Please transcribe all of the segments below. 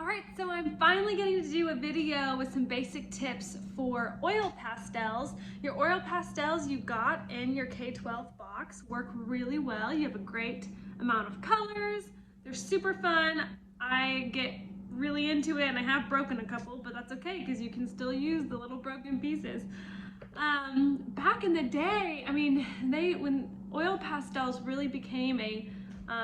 All right, so I'm finally getting to do a video with some basic tips for oil pastels. Your oil pastels you got in your K-12 box work really well. You have a great amount of colors. They're super fun. I get really into it and I have broken a couple, but that's okay because you can still use the little broken pieces. Back in the day, I mean, when oil pastels really became a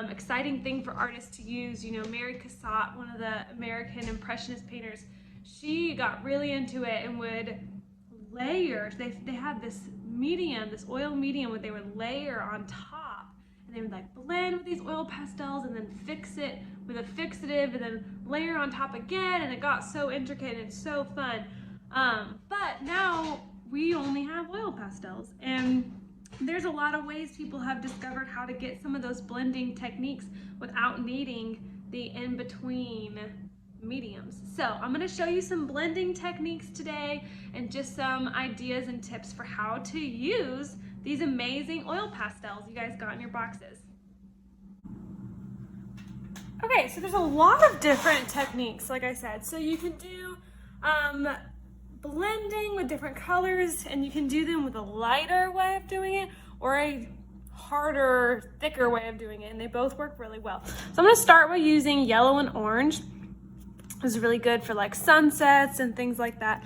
exciting thing for artists to use, you know, Mary Cassatt, one of the American Impressionist painters, she got really into it and would layer. They had this medium, this oil medium, where they would layer on top, and they would like blend with these oil pastels and then fix it with a fixative and then layer on top again, and it got so intricate and so fun. But now we only have oil pastels, and there's a lot of ways people have discovered how to get some of those blending techniques without needing the in-between mediums. So I'm going to show you some blending techniques today and just some ideas and tips for how to use these amazing oil pastels you guys got in your boxes. Okay, so there's a lot of different techniques, like I said. So you can do blending with different colors, and you can do them with a lighter way of doing it or a harder, thicker way of doing it, and they both work really well. So I'm going to start by using yellow and orange. This is really good for like sunsets and things like that.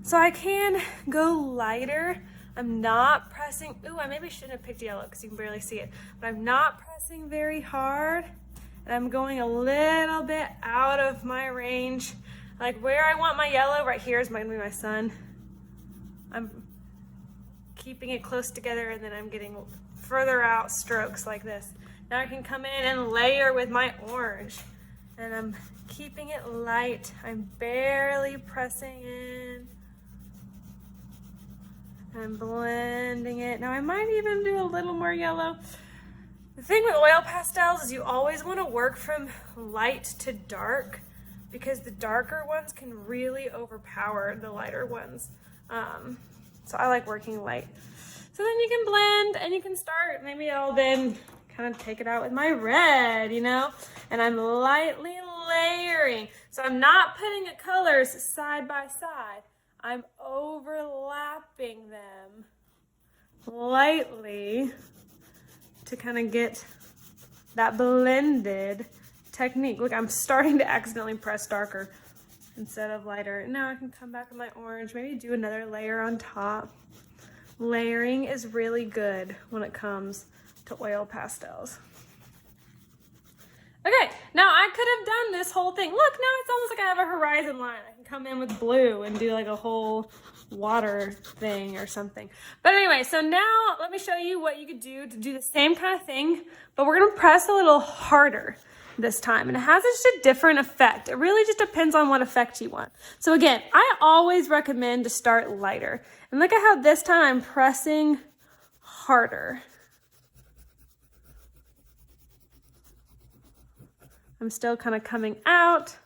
So I can go lighter. I'm not pressing, ooh, I maybe shouldn't have picked yellow because you can barely see it, but I'm not pressing very hard, and I'm going a little bit out of my range. Like where I want my yellow, right here is going to be my sun. I'm keeping it close together, and then I'm getting further out strokes like this. Now I can come in and layer with my orange, and I'm keeping it light. I'm barely pressing in. I'm blending it. Now I might even do a little more yellow. The thing with oil pastels is you always want to work from light to dark, because the darker ones can really overpower the lighter ones. So I like working light. So then you can blend and you can start. Maybe I'll then kind of take it out with my red, you know? And I'm lightly layering. So I'm not putting the colors side by side. I'm overlapping them lightly to kind of get that blended technique. Look, I'm starting to accidentally press darker instead of lighter. Now I can come back with my orange, maybe do another layer on top. Layering is really good when it comes to oil pastels. Okay, now I could have done this whole thing. Look, now it's almost like I have a horizon line. I can come in with blue and do like a whole water thing or something. But anyway, so now let me show you what you could do to do the same kind of thing, but we're gonna press a little harder this time, and it has just a different effect. It really just depends on what effect you want. So again, I always recommend to start lighter, and look at how this time I'm pressing harder. I'm still kind of coming out.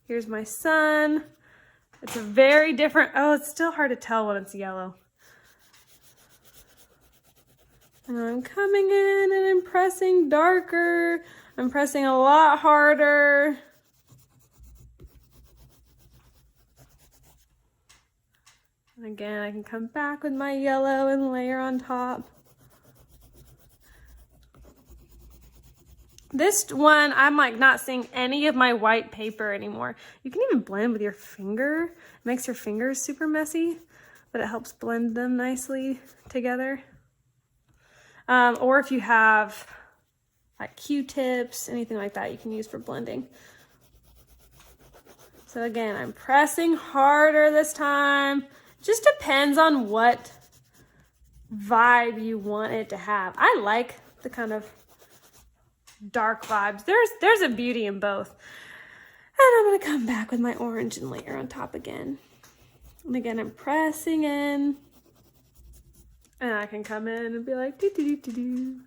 Here's my sun. It's a very different, oh, it's still hard to tell when it's yellow. And I'm coming in and I'm pressing darker. I'm pressing a lot harder. And again, I can come back with my yellow and layer on top. This one, I'm like not seeing any of my white paper anymore. You can even blend with your finger. It makes your fingers super messy, but it helps blend them nicely together. Or if you have like Q-tips, anything like that you can use for blending. So again, I'm pressing harder this time. Just depends on what vibe you want it to have. I like the kind of dark vibes. There's a beauty in both. And I'm gonna come back with my orange and layer on top again. And again, I'm pressing in. And I can come in and be like, do-do-do-do-do.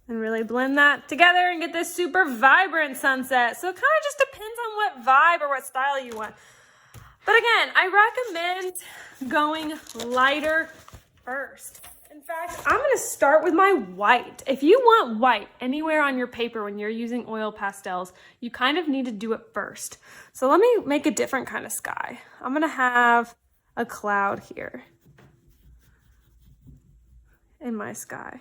And really blend that together and get this super vibrant sunset. So it kind of just depends on what vibe or what style you want. But again, I recommend going lighter first. And In fact, I'm gonna start with my white. If you want white anywhere on your paper when you're using oil pastels, you kind of need to do it first. So let me make a different kind of sky. I'm gonna have a cloud here in my sky.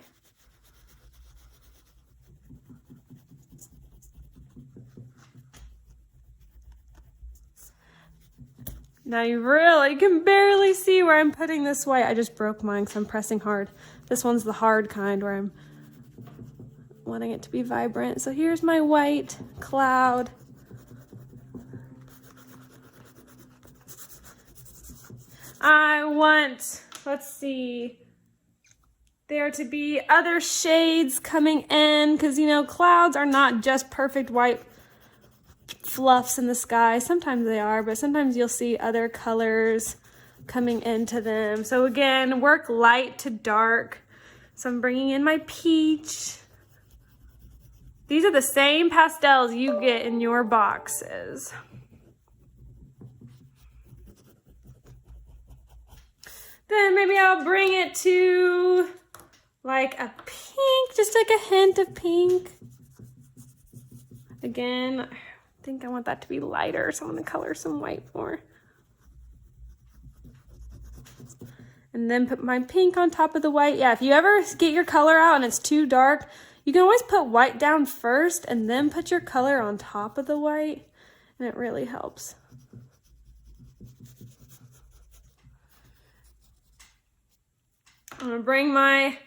Now you really can barely see where I'm putting this white. I just broke mine because I'm pressing hard. This one's the hard kind where I'm wanting it to be vibrant. So here's my white cloud. I want, let's see, there to be other shades coming in because, you know, clouds are not just perfect white fluffs in the sky. Sometimes they are, but sometimes you'll see other colors coming into them. So again, work light to dark. So I'm bringing in my peach. These are the same pastels you get in your boxes. Then maybe I'll bring it to like a pink, just like a hint of pink. Again, I think I want that to be lighter, so I'm gonna color some white more. And then put my pink on top of the white. Yeah, if you ever get your color out and it's too dark, you can always put white down first and then put your color on top of the white, and it really helps. I'm gonna bring my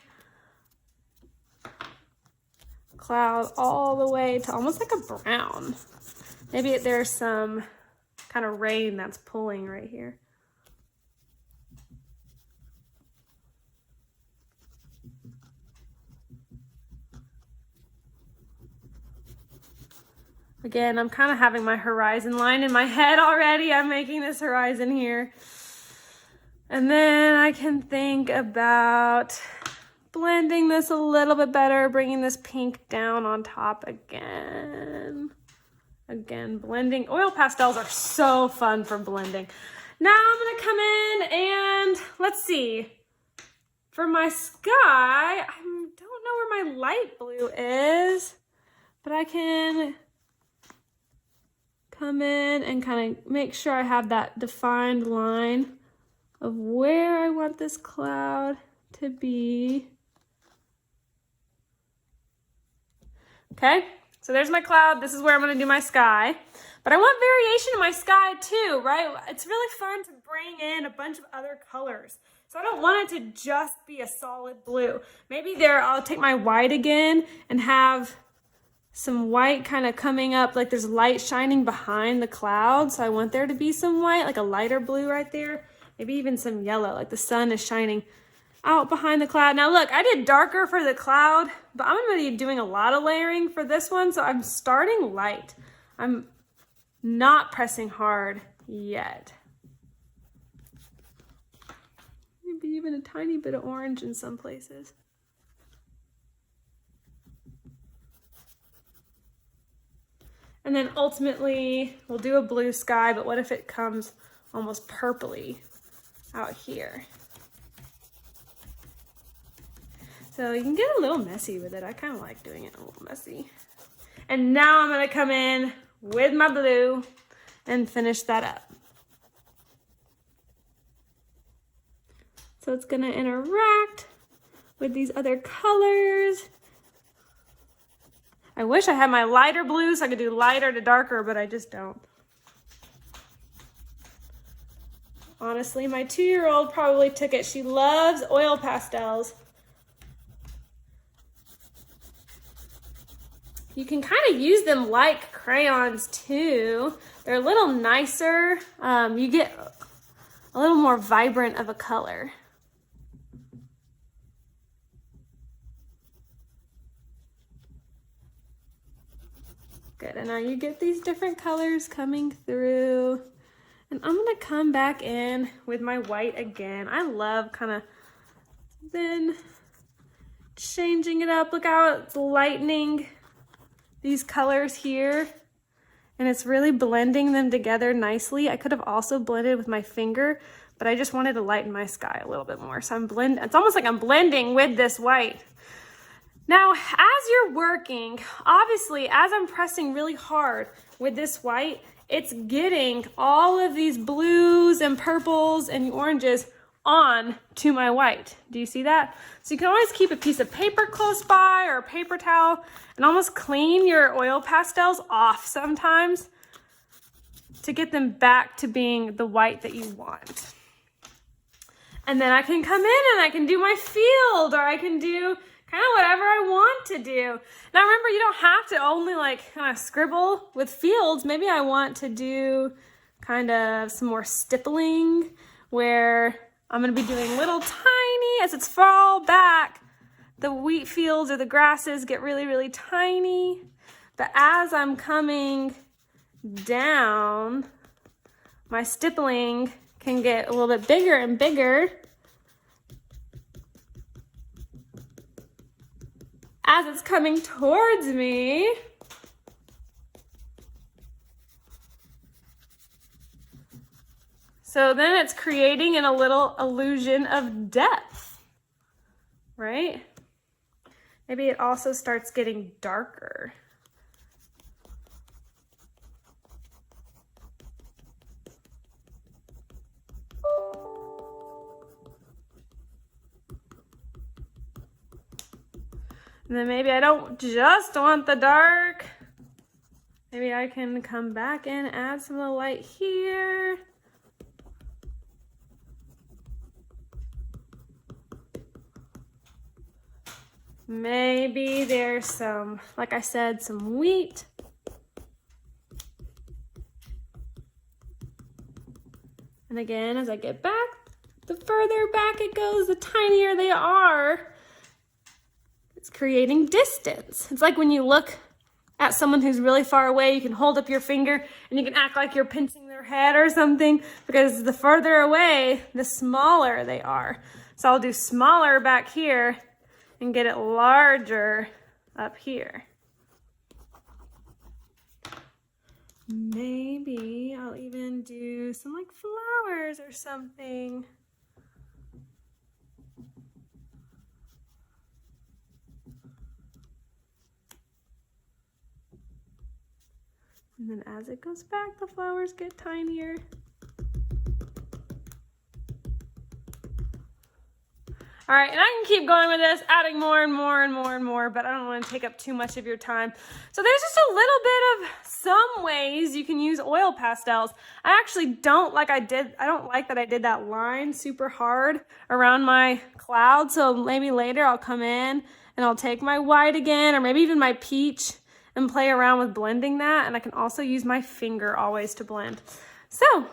cloud all the way to almost like a brown. Maybe there's some kind of rain that's pulling right here. Again, I'm kind of having my horizon line in my head already. I'm making this horizon here. And then I can think about blending this a little bit better, bringing this pink down on top again. Again, blending. Oil pastels are so fun for blending. Now I'm gonna come in and let's see. For my sky, I don't know where my light blue is, but I can come in and kind of make sure I have that defined line of where I want this cloud to be. Okay, so there's my cloud. This is where I'm gonna do my sky. But I want variation in my sky too, right? It's really fun to bring in a bunch of other colors. So I don't want it to just be a solid blue. Maybe there, I'll take my white again and have some white kind of coming up, like there's light shining behind the cloud. So I want there to be some white, like a lighter blue right there. Maybe even some yellow, like the sun is shining out behind the cloud. Now look, I did darker for the cloud, but I'm gonna be doing a lot of layering for this one. So I'm starting light. I'm not pressing hard yet. Maybe even a tiny bit of orange in some places. And then ultimately we'll do a blue sky, but what if it comes almost purpley out here? So you can get a little messy with it. I kind of like doing it a little messy. And now I'm gonna come in with my blue and finish that up. So it's gonna interact with these other colors. I wish I had my lighter blue so I could do lighter to darker, but I just don't. Honestly, my 2-year-old probably took it. She loves oil pastels. You can kind of use them like crayons too. They're a little nicer. You get a little more vibrant of a color. Good, and now you get these different colors coming through. And I'm gonna come back in with my white again. I love kind of then changing it up. Look how it's lightening these colors here. And it's really blending them together nicely. I could have also blended with my finger, but I just wanted to lighten my sky a little bit more. So it's almost like I'm blending with this white. Now, as you're working, obviously, as I'm pressing really hard with this white, it's getting all of these blues and purples and oranges on to my white. Do you see that? So you can always keep a piece of paper close by or a paper towel and almost clean your oil pastels off sometimes to get them back to being the white that you want. And then I can come in and I can do my field, or I can do kind of whatever I want to do. Now remember, you don't have to only like kind of scribble with fields. Maybe I want to do kind of some more stippling where I'm going to be doing little tiny, as it's fall back, the wheat fields or the grasses get really, really tiny. But as I'm coming down, my stippling can get a little bit bigger and bigger as it's coming towards me. So then it's creating a little illusion of depth, right? Maybe it also starts getting darker. And then maybe I don't just want the dark. Maybe I can come back and add some of the light here. Maybe there's some, like I said, some wheat. And again, as I get back, the further back it goes, the tinier they are. It's creating distance. It's like when you look at someone who's really far away, you can hold up your finger and you can act like you're pinching their head or something, because the further away, the smaller they are. So I'll do smaller back here and get it larger up here. Maybe I'll even do some like flowers or something. And then as it goes back, the flowers get tinier. All right, and I can keep going with this, adding more and more and more and more, but I don't want to take up too much of your time. So there's just a little bit of some ways you can use oil pastels. I actually don't like that I did that line super hard around my cloud. So maybe later I'll come in and I'll take my white again, or maybe even my peach, and play around with blending that. And I can also use my finger always to blend. So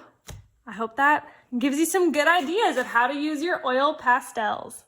I hope that gives you some good ideas of how to use your oil pastels.